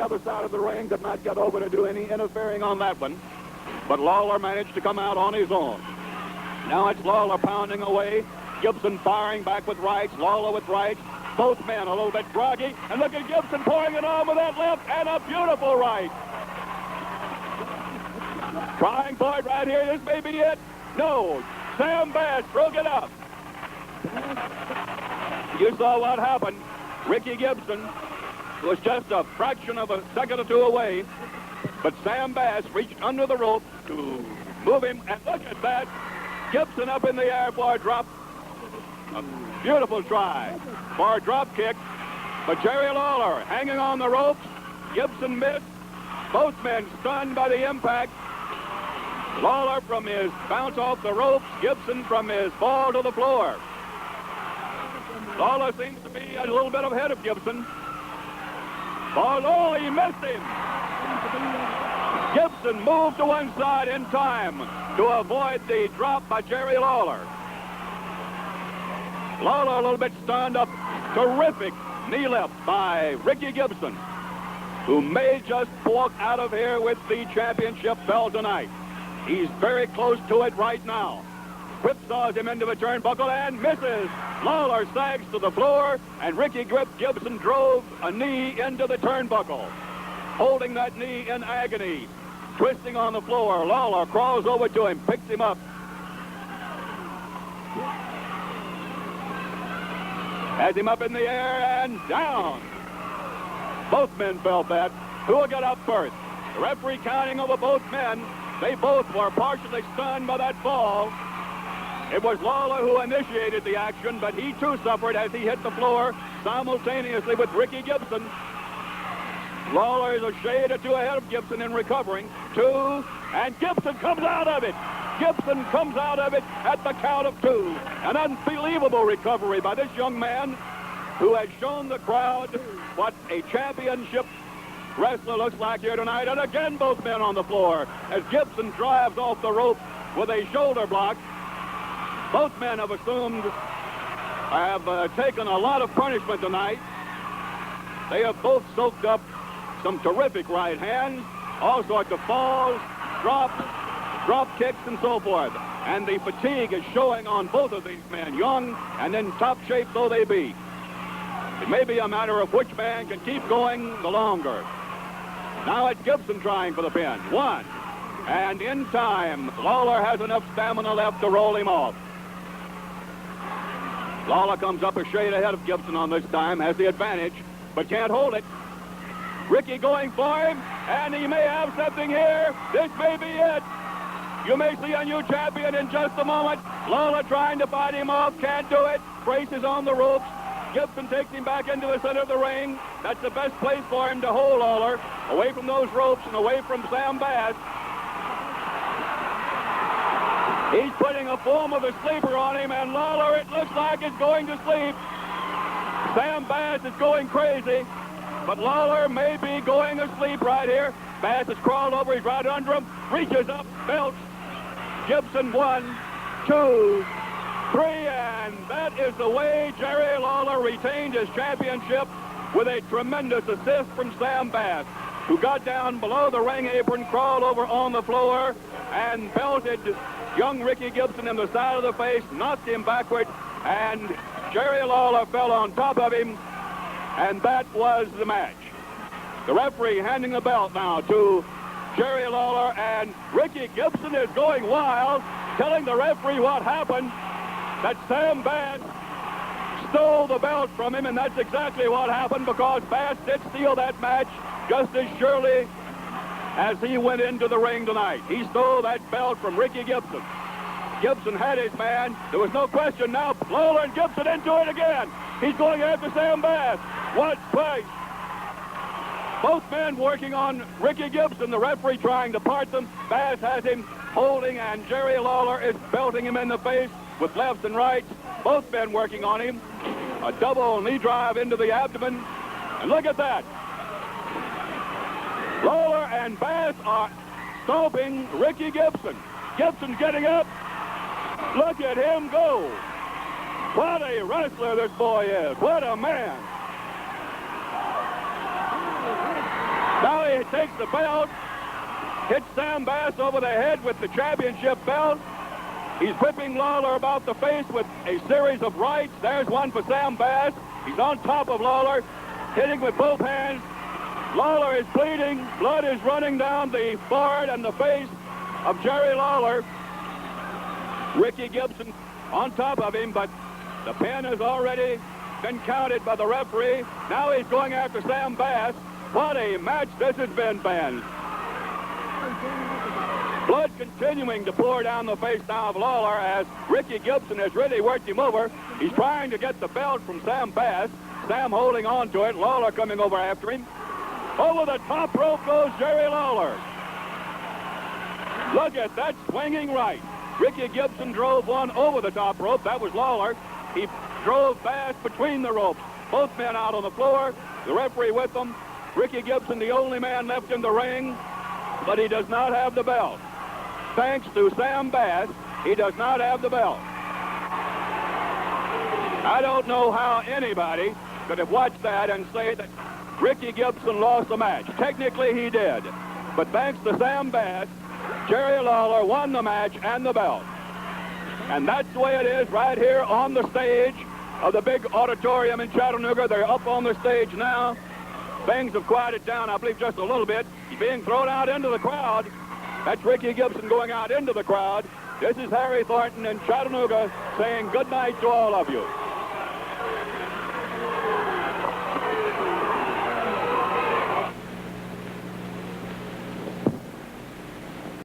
other side of the ring, could not get over to do any interfering on that one. But Lawler managed to come out on his own. Now it's Lawler pounding away. Gibson firing back with rights. Lawler with rights. Both men a little bit groggy. And look at Gibson pouring it on with that left and a beautiful right. Trying for it right here. This may be it. No. Sam Bass broke it up. You saw what happened. Ricky Gibson was just a fraction of a second or two away. But Sam Bass reached under the rope to move him. And look at that. Gibson up in the air for a drop. A beautiful try for a drop kick. But Jerry Lawler hanging on the ropes. Gibson missed. Both men stunned by the impact. Lawler from his bounce off the ropes. Gibson from his fall to the floor. Lawler seems to be a little bit ahead of Gibson. Oh, he missed him. Gibson moved to one side in time to avoid the drop by Jerry Lawler. Lawler a little bit stunned up. Terrific knee left by Ricky Gibson, who may just walk out of here with the championship belt tonight. He's very close to it right now. Whipsaws him into the turnbuckle and misses. Lawler sags to the floor, and Ricky Gibson drove a knee into the turnbuckle. Holding that knee in agony, twisting on the floor. Lawler crawls over to him, picks him up. Has him up in the air and down. Both men felt that. Who will get up first? The referee counting over both men. They both were partially stunned by that fall. It was Lawler who initiated the action, but he too suffered as he hit the floor simultaneously with Ricky Gibson. Lawler is a shade or two ahead of Gibson in recovering. Two, and Gibson comes out of it. Gibson comes out of it at the count of two. An unbelievable recovery by this young man who has shown the crowd what a championship wrestler looks like here tonight. And again, both men on the floor as Gibson drives off the rope with a shoulder block. Both men have taken a lot of punishment tonight. They have both soaked up some terrific right hands, all sorts of falls, drop kicks, and so forth. And the fatigue is showing on both of these men, young and in top shape though they be. It may be a matter of which man can keep going the longer. Now it's Gibson trying for the pin. One. And in time, Lawler has enough stamina left to roll him off. Lawler comes up a shade ahead of Gibson on this time, has the advantage, but can't hold it. Ricky going for him, and he may have something here. This may be it. You may see a new champion in just a moment. Lawler trying to fight him off, can't do it. Braces on the ropes. Gibson takes him back into the center of the ring. That's the best place for him to hold Lawler, away from those ropes and away from Sam Bass. He's putting a form of a sleeper on him, and Lawler, it looks like, is going to sleep. Sam Bass is going crazy, but Lawler may be going asleep right here. Bass has crawled over, he's right under him, reaches up, belts. Gibson 1, 2, 3, and that is the way Jerry Lawler retained his championship, with a tremendous assist from Sam Bass, who got down below the ring apron, crawled over on the floor, and belted young Ricky Gibson in the side of the face, knocked him backward, and Jerry Lawler fell on top of him, and that was the match. The referee handing the belt now to Jerry Lawler, and Ricky Gibson is going wild, telling the referee what happened, that Sam Bass stole the belt from him, and that's exactly what happened, because Bass did steal that match just as surely as he went into the ring tonight. He stole that belt from Ricky Gibson. Gibson had his man. There was no question now. Lawler and Gibson into it again. He's going after Sam Bass. Watch place. Both men working on Ricky Gibson. The referee trying to part them. Bass has him holding, and Jerry Lawler is belting him in the face with lefts and rights. Both men working on him. A double knee drive into the abdomen. And look at that. Lawler and Bass are stomping Ricky Gibson. Gibson's getting up. Look at him go. What a wrestler this boy is. What a man. Jerry takes the belt, hits Sam Bass over the head with the championship belt. He's whipping Lawler about the face with a series of rights. There's one for Sam Bass. He's on top of Lawler, hitting with both hands. Lawler is bleeding. Blood is running down the forehead and the face of Jerry Lawler. Ricky Gibson on top of him, but the pin has already been counted by the referee. Now he's going after Sam Bass. What a match this has been, Ben. Blood continuing to pour down the face now of Lawler as Ricky Gibson has really worked him over. He's trying to get the belt from Sam Bass. Sam holding on to it. Lawler coming over after him. Over the top rope goes Jerry Lawler. Look at that swinging right. Ricky Gibson drove one over the top rope. That was Lawler. He drove Bass between the ropes. Both men out on the floor. The referee with them. Ricky Gibson, the only man left in the ring, but he does not have the belt. Thanks to Sam Bass, he does not have the belt. I don't know how anybody could have watched that and say that Ricky Gibson lost the match. Technically, he did. But thanks to Sam Bass, Jerry Lawler won the match and the belt. And that's the way it is right here on the stage of the big auditorium in Chattanooga. They're up on the stage now. Things have quieted down, I believe, just a little bit. He's being thrown out into the crowd. That's Ricky Gibson going out into the crowd. This is Harry Thornton in Chattanooga saying good night to all of you.